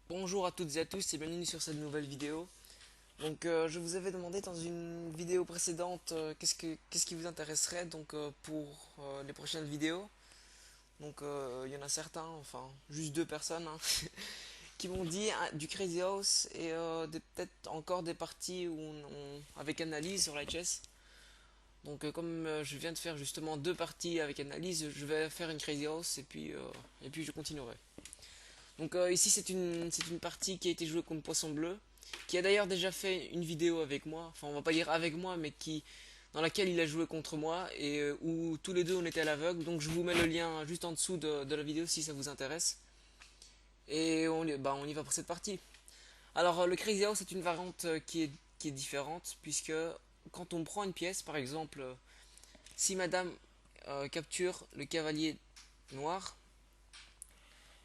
Bonjour à toutes et à tous et bienvenue sur cette nouvelle vidéo. Je vous avais demandé dans une vidéo précédente qu'est-ce qui vous intéresserait pour les prochaines vidéos. Il y en a certains, enfin juste deux personnes qui m'ont dit du Crazy House et peut-être encore des parties avec analyse sur la chess. Je viens de faire justement deux parties avec analyse, je vais faire une Crazy House et puis je continuerai. Ici c'est une partie qui a été jouée contre Poisson Bleu, qui a d'ailleurs déjà fait une vidéo avec moi, enfin on va pas dire avec moi, dans laquelle il a joué contre moi et où tous les deux on était à l'aveugle. Donc je vous mets le lien juste en dessous de la vidéo si ça vous intéresse. Et on y va pour cette partie. Le Crazy House c'est une variante qui est différente, puisque quand on prend une pièce, par exemple, si Madame capture le cavalier noir,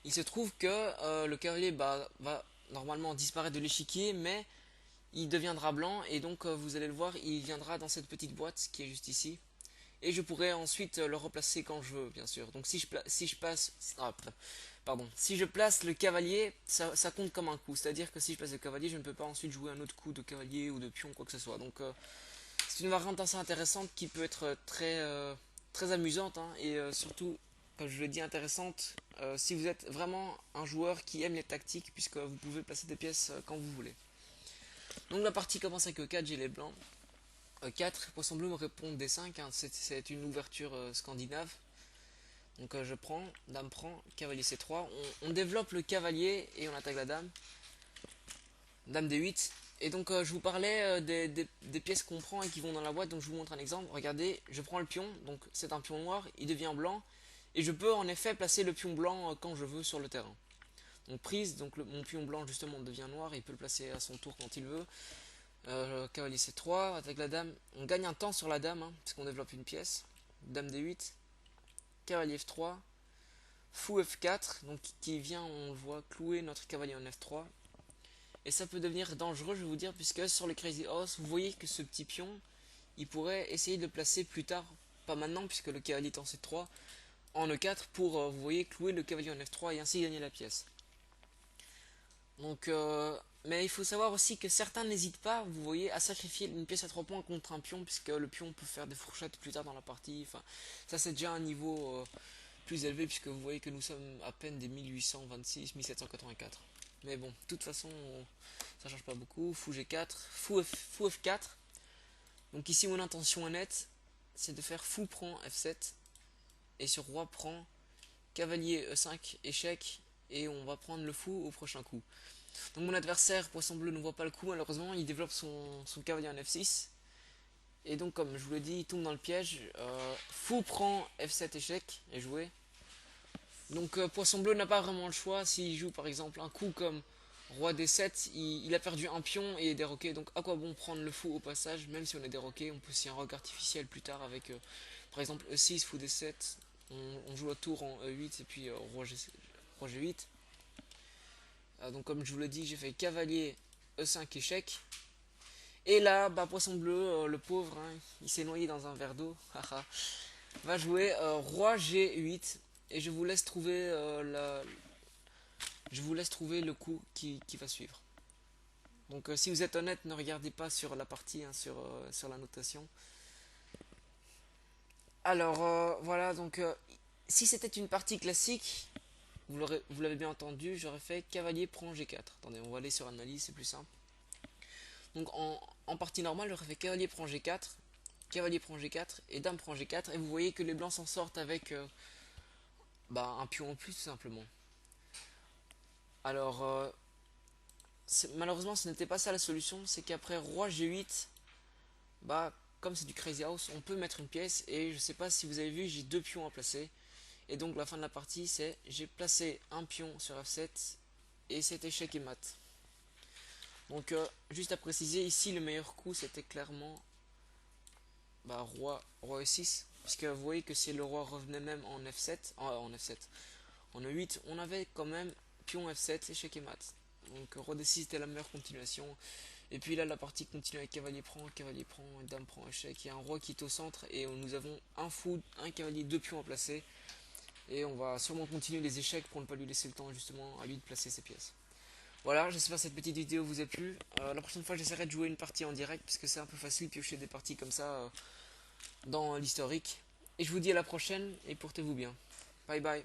il se trouve que le cavalier va normalement disparaître de l'échiquier, mais il deviendra blanc et donc vous allez le voir, il viendra dans cette petite boîte qui est juste ici. Et je pourrai ensuite le replacer quand je veux, bien sûr. Donc si je passe, pardon, si je place le cavalier, ça compte comme un coup. C'est-à-dire que si je place le cavalier, je ne peux pas ensuite jouer un autre coup de cavalier ou de pion, quoi que ce soit. C'est une variante assez intéressante qui peut être très amusante, hein, et surtout, comme je le dis, intéressante si vous êtes vraiment un joueur qui aime les tactiques, puisque vous pouvez placer des pièces quand vous voulez. Donc la partie commence avec E4, j'ai les blancs. E4, poisson bleu me répond D5, hein, c'est une ouverture scandinave. Je prends, dame prend, cavalier C3. On développe le cavalier et on attaque la dame. Dame D8. Je vous parlais des pièces qu'on prend et qui vont dans la boîte. Donc je vous montre un exemple. Regardez, je prends le pion. Donc c'est un pion noir, il devient blanc. Et je peux en effet placer le pion blanc quand je veux sur le terrain. Donc prise, mon pion blanc justement devient noir. Il peut le placer à son tour quand il veut. Cavalier C3, avec la dame. On gagne un temps sur la dame, hein, puisqu'on développe une pièce. Dame D8. Cavalier F3. Fou F4, donc qui vient, on le voit, clouer notre cavalier en F3. Et ça peut devenir dangereux, je vais vous dire, puisque sur le Crazy Horse, vous voyez que ce petit pion, il pourrait essayer de le placer plus tard, pas maintenant, puisque le cavalier est en C3, en E4 pour, vous voyez, clouer le cavalier en F3 et ainsi gagner la pièce. Mais il faut savoir aussi que certains n'hésitent pas, vous voyez, à sacrifier une pièce à 3 points contre un pion, puisque le pion peut faire des fourchettes plus tard dans la partie. Enfin, ça c'est déjà un niveau plus élevé, puisque vous voyez que nous sommes à peine des 1826, 1784. Mais bon, de toute façon, ça change pas beaucoup. Fou G4, fou F4. Donc ici, mon intention est nette, c'est de faire fou prend F7, et sur roi prend cavalier E5, échec, et on va prendre le fou au prochain coup. Donc mon adversaire, poisson bleu, ne voit pas le coup malheureusement, il développe son cavalier en F6. Et donc comme je vous l'ai dit, il tombe dans le piège. Fou prend F7 échec, et joué. Poisson bleu n'a pas vraiment le choix. S'il joue par exemple un coup comme roi D7, il a perdu un pion et est déroqué. Donc à quoi bon prendre le fou au passage, même si on est déroqué. On peut aussi un roc artificiel plus tard avec par exemple E6, fou D7. On joue la tour en E8 et puis roi G8. Donc comme je vous l'ai dit, j'ai fait cavalier E5 échec. Et là, poisson bleu, le pauvre, hein, il s'est noyé dans un verre d'eau. Va jouer roi G8 et je vous laisse trouver le coup qui va suivre. Si vous êtes honnête, ne regardez pas sur la partie, hein, sur la notation. Si c'était une partie classique, vous l'avez bien entendu, j'aurais fait cavalier prend G4. Attendez, on va aller sur analyse, c'est plus simple. En partie normale, j'aurais fait cavalier prend G4 et dame prend G4. Et vous voyez que les blancs s'en sortent avec un pion en plus, tout simplement. Alors, euh, Malheureusement, ce n'était pas ça la solution. C'est qu'après roi G8, comme c'est du Crazy House, on peut mettre une pièce. Et je sais pas si vous avez vu, j'ai deux pions à placer. Et donc, la fin de la partie, c'est j'ai placé un pion sur F7 et c'est échec et mat. Juste à préciser, ici, le meilleur coup, c'était clairement roi E6. Puisque vous voyez que si le roi revenait même en F7, en F7, en E8, on avait quand même pion F7, échec et mat. Roi D6 était la meilleure continuation. Et puis là, la partie continue avec cavalier prend, dame prend, échec. Il y a un roi qui est au centre et nous avons un fou, un cavalier, deux pions à placer. Et on va sûrement continuer les échecs pour ne pas lui laisser le temps justement à lui de placer ses pièces. Voilà, j'espère que cette petite vidéo vous a plu. La prochaine fois, j'essaierai de jouer une partie en direct parce que c'est un peu facile de piocher des parties comme ça dans l'historique. Et je vous dis à la prochaine et portez-vous bien. Bye bye.